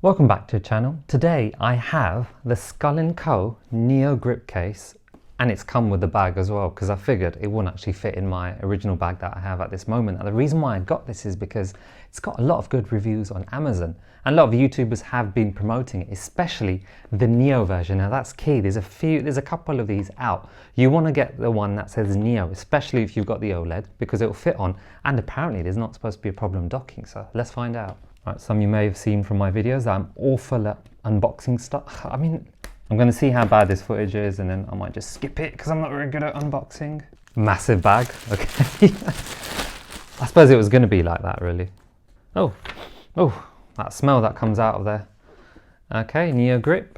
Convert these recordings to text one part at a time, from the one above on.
Welcome back to the channel. Today I have the Skull & Co NeoGrip case, and it's come with the bag as well because I figured it wouldn't actually fit in my original bag that I have at this moment. And the reason why I got this is because it's got a lot of good reviews on Amazon and a lot of YouTubers have been promoting it, especially the Neo version. Now that's key. There's a couple of these out. You want to get the one that says Neo, especially if you've got the OLED, because it will fit on, and apparently there's not supposed to be a problem docking, so let's find out. Right, some of you may have seen from my videos that I'm awful at unboxing stuff. I mean, I'm going to see how bad this footage is and then I might just skip it because I'm not very good at unboxing. Massive bag, okay. I suppose it was going to be like that really. Oh, that smell that comes out of there. Okay, NeoGrip.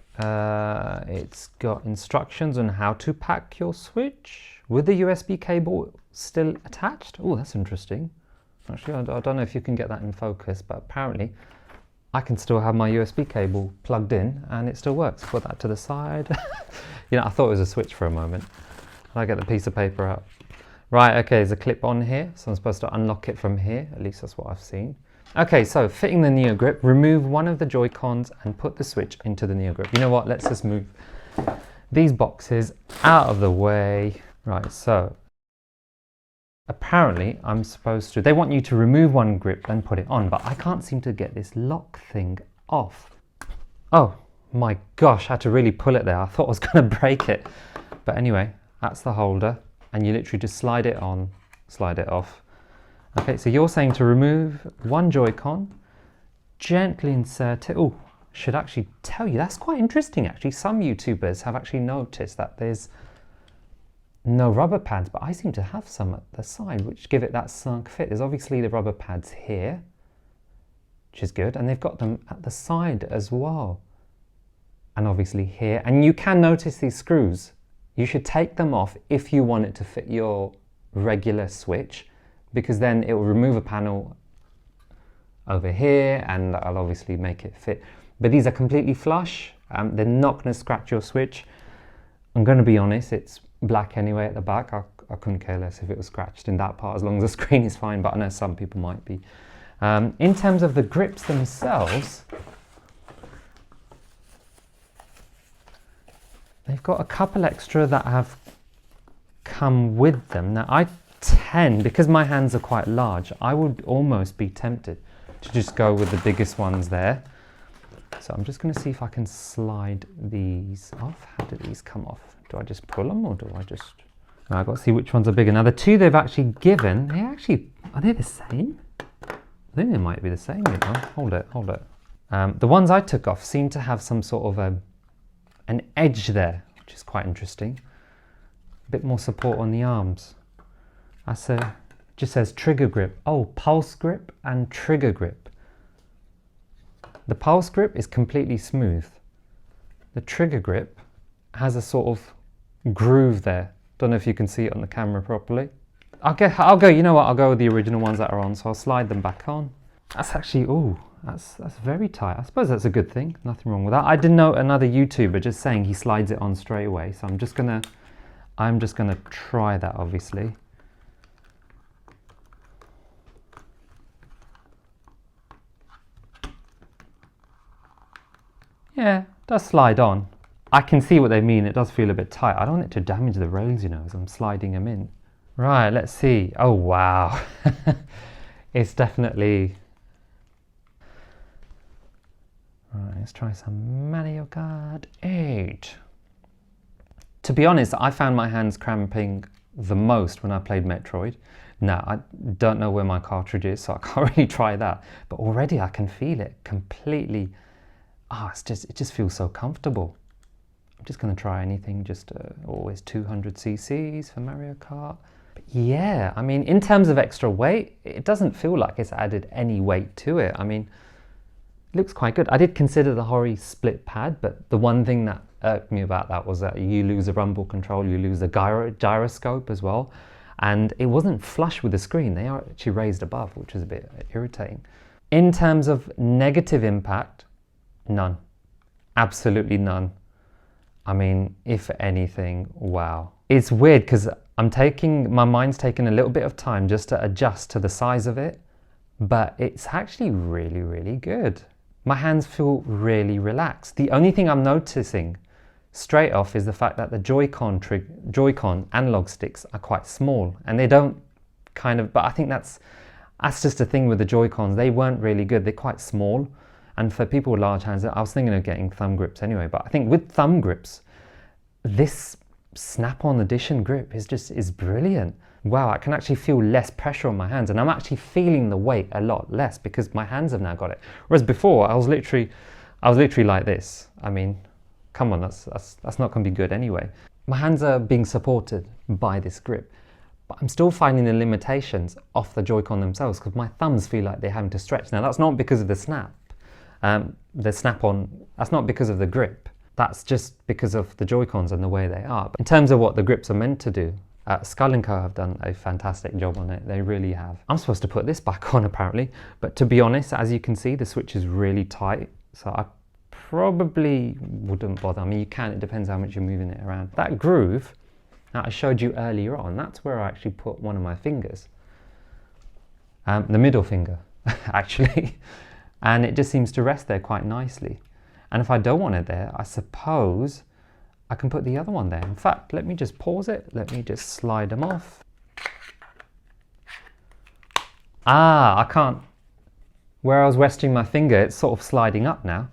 It's got instructions on how to pack your Switch with the USB cable still attached. Oh, that's interesting. Actually, I don't know if you can get that in focus, but apparently I can still have my USB cable plugged in and it still works. Put that to the side. You know, I thought it was a switch for a moment. I get the piece of paper out. Right, okay, there's a clip on here, so I'm supposed to unlock it from here. At least that's what I've seen. Okay, so fitting the NeoGrip, remove one of the Joy-Cons and put the Switch into the NeoGrip. You know what, let's just move these boxes out of the way. Right, so apparently I'm supposed to, they want you to remove one grip and put it on, but I can't seem to get this lock thing off. Oh my gosh, I had to really pull it there. I thought I was going to break it. But anyway, that's the holder and you literally just slide it on, slide it off. Okay, so you're saying to remove one Joy-Con, gently insert it. Oh, should actually tell you, that's quite interesting actually. Some YouTubers have actually noticed that there's no rubber pads, but I seem to have some at the side which give it that snug fit. There's obviously the rubber pads here, which is good, and they've got them at the side as well, and obviously here. And you can notice these screws, you should take them off if you want it to fit your regular Switch, because then it will remove a panel over here and I'll obviously make it fit. But these are completely flush, they're not going to scratch your Switch. I'm going to be honest, it's black anyway at the back. I couldn't care less if it was scratched in that part as long as the screen is fine, but I know some people might be. In terms of the grips themselves, they've got a couple extra that have come with them. Now I tend, because my hands are quite large, I would almost be tempted to just go with the biggest ones there. So I'm just going to see if I can slide these off. How do these come off? Do I just pull them or do I just... Now I've got to see which ones are bigger. Now the two they've actually given, are they the same? I think they might be the same, you know. Hold it. The ones I took off seem to have some sort of an edge there, which is quite interesting. A bit more support on the arms. Just says trigger grip. Oh, pulse grip and trigger grip. The pulse grip is completely smooth. The trigger grip has a sort of groove there. Don't know if you can see it on the camera properly. I'll go, you know what, I'll go with the original ones that are on, so I'll slide them back on. That's actually, oh, that's very tight. I suppose that's a good thing, nothing wrong with that. I did note another YouTuber just saying he slides it on straight away, so I'm just gonna try that obviously. Yeah, it does slide on. I can see what they mean, it does feel a bit tight. I don't want it to damage the rails, you know, as I'm sliding them in. Right, let's see. Oh wow. It's definitely... Right, let's try some Mario Kart 8. To be honest, I found my hands cramping the most when I played Metroid. Now, I don't know where my cartridge is, so I can't really try that. But already I can feel it completely... it just feels so comfortable. I'm just going to try anything, just always 200 cc's for Mario Kart. But yeah, I mean, in terms of extra weight, it doesn't feel like it's added any weight to it. I mean, it looks quite good. I did consider the Hori split pad, but the one thing that irked me about that was that you lose the rumble control, you lose the gyroscope as well. And it wasn't flush with the screen. They are actually raised above, which is a bit irritating. In terms of negative impact, none. Absolutely none. I mean, if anything, wow. It's weird because my mind's taking a little bit of time just to adjust to the size of it, but it's actually really, really good. my hands feel really relaxed. The only thing I'm noticing straight off is the fact that the Joy-Con analog sticks are quite small, and they don't but I think that's just a thing with the Joy-Cons. They weren't really good. They're quite small, and for people with large hands, I was thinking of getting thumb grips anyway, but I think with thumb grips, this snap-on addition grip is brilliant. Wow, I can actually feel less pressure on my hands, and I'm actually feeling the weight a lot less because my hands have now got it. Whereas before, I was literally like this. I mean, come on, that's not going to be good anyway. My hands are being supported by this grip, but I'm still finding the limitations off the Joy-Con themselves because my thumbs feel like they're having to stretch. Now, that's not because of the snap-on. That's not because of the grip. That's just because of the Joy-Cons and the way they are. But in terms of what the grips are meant to do, Skull & Co have done a fantastic job on it. They really have. I'm supposed to put this back on apparently, but to be honest, as you can see, the switch is really tight, so I probably wouldn't bother. I mean, you can, it depends how much you're moving it around. That groove that I showed you earlier on, that's where I actually put one of my fingers. The middle finger, actually. And it just seems to rest there quite nicely. And if I don't want it there, I suppose I can put the other one there. In fact, let me just pause it. Let me just slide them off. Ah, I can't. Where I was resting my finger, it's sort of sliding up now.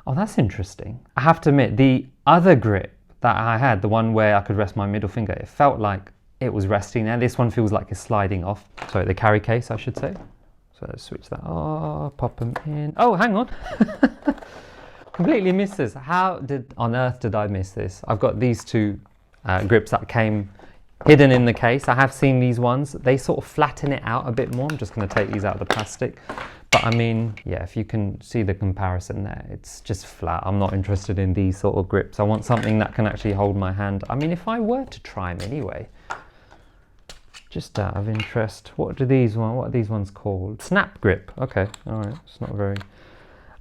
Oh, that's interesting. I have to admit, the other grip that I had, the one where I could rest my middle finger, it felt like it was resting there. This one feels like it's sliding off. Sorry, the carry case, I should say. So let's switch that off, pop them in. Oh, hang on. Completely missed this. How on earth did I miss this? I've got these two grips that came hidden in the case. I have seen these ones. They sort of flatten it out a bit more. I'm just going to take these out of the plastic. But I mean, yeah, if you can see the comparison there, it's just flat. I'm not interested in these sort of grips. I want something that can actually hold my hand. I mean, if I were to try them anyway, just out of interest, what are these ones called? Snap grip. Okay, all right, it's not very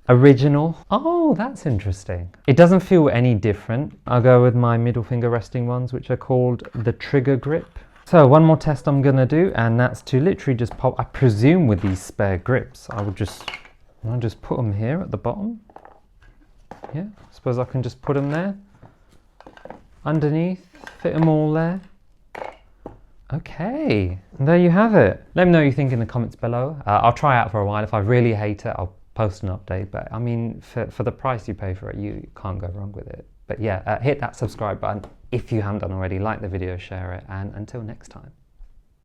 original. Oh, that's interesting. It doesn't feel any different. I'll go with my middle finger resting ones, which are called the trigger grip. So one more test I'm gonna do, and that's to literally just pop, I presume with these spare grips, I'll just put them here at the bottom. Yeah, I suppose I can just put them there. Underneath, fit them all there. Okay, and there you have it. Let me know what you think in the comments below. I'll try it out for a while. If I really hate it, I'll post an update, but I mean, for the price you pay for it, you can't go wrong with it. But yeah, hit that subscribe button if you haven't done already, like the video, share it, and until next time.